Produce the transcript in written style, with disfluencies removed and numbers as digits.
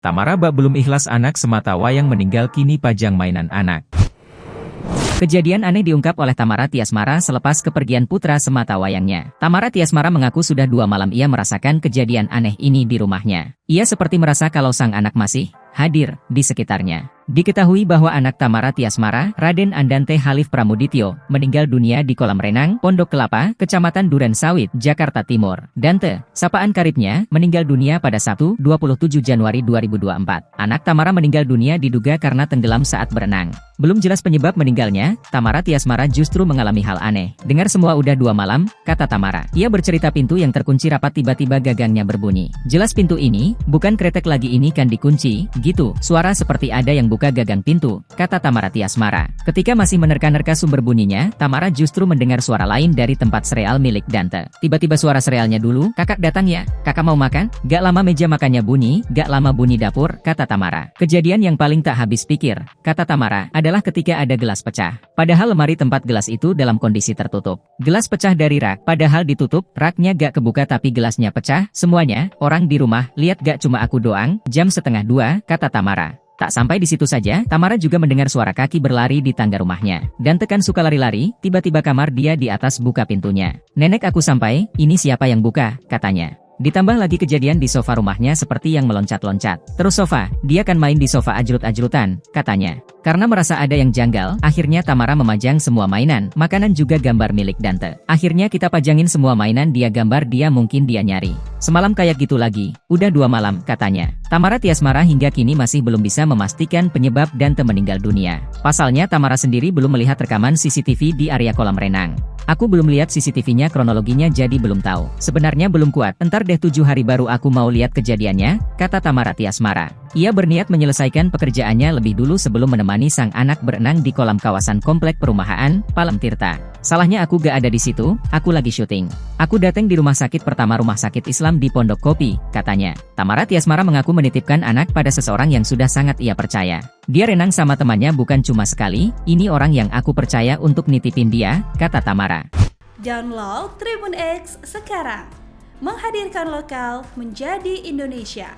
Tamara bak belum ikhlas anak semata wayang meninggal kini pajang mainan anak. Kejadian aneh diungkap oleh Tamara Tiasmara selepas kepergian putra semata wayangnya. Tamara Tiasmara mengaku sudah 2 malam ia merasakan kejadian aneh ini di rumahnya. Ia seperti merasa kalau sang anak masih hadir di sekitarnya. Diketahui bahwa anak Tamara Tiasmara, Raden Andante Halif Pramudityo, meninggal dunia di kolam renang, Pondok Kelapa, Kecamatan Duren Sawit, Jakarta Timur. Dante, sapaan karibnya, meninggal dunia pada Sabtu, 27 Januari 2024. Anak Tamara meninggal dunia diduga karena tenggelam saat berenang. Belum jelas penyebab meninggalnya, Tamara Tiasmara justru mengalami hal aneh. Dengar semua udah 2 malam, kata Tamara. Ia bercerita pintu yang terkunci rapat tiba-tiba gagangnya berbunyi. Jelas pintu ini, bukan kretek lagi ini kan dikunci, gitu. Suara seperti ada yang buka gagang pintu, kata Tamara Tiasmara. Ketika masih menerka-nerka sumber bunyinya, Tamara justru mendengar suara lain dari tempat sereal milik Dante. Tiba-tiba suara serealnya dulu, kakak datang ya, kakak mau makan? Gak lama meja makannya bunyi, gak lama bunyi dapur, kata Tamara. Kejadian yang paling tak habis pikir, kata Tamara, adalah ketika ada gelas pecah. Padahal lemari tempat gelas itu dalam kondisi tertutup. Gelas pecah dari rak, padahal ditutup, raknya gak kebuka tapi gelasnya pecah, semuanya, orang di rumah, lihat gak cuma aku doang, jam 1:30, kata Tamara. Tak sampai di situ saja, Tamara juga mendengar suara kaki berlari di tangga rumahnya. Dan tekan suka lari-lari, tiba-tiba kamar dia di atas buka pintunya. Nenek aku sampai, ini siapa yang buka, katanya. Ditambah lagi kejadian di sofa rumahnya seperti yang meloncat-loncat. Terus sofa, dia kan main di sofa ajrut-ajrutan, katanya. Karena merasa ada yang janggal, akhirnya Tamara memajang semua mainan, makanan juga gambar milik Dante. Akhirnya kita pajangin semua mainan dia gambar dia mungkin dia nyari. Semalam kayak gitu lagi, udah 2 malam, katanya. Tamara Tiasmara hingga kini masih belum bisa memastikan penyebab Dante meninggal dunia. Pasalnya Tamara sendiri belum melihat rekaman CCTV di area kolam renang. Aku belum lihat CCTV-nya kronologinya jadi belum tahu. Sebenarnya belum kuat, entar deh 7 hari baru aku mau lihat kejadiannya, kata Tamara Tiasmara. Ia berniat menyelesaikan pekerjaannya lebih dulu sebelum menemani sang anak berenang di kolam kawasan komplek perumahan, Palem Tirta. Salahnya aku gak ada di situ, aku lagi syuting. Aku datang di rumah sakit pertama rumah sakit Islam di Pondok Kopi, katanya. Tamara Tiasmara mengaku menitipkan anak pada seseorang yang sudah sangat ia percaya. Dia renang sama temannya bukan cuma sekali, ini orang yang aku percaya untuk nitipin dia, kata Tamara. Download Tribun X sekarang, menghadirkan lokal menjadi Indonesia.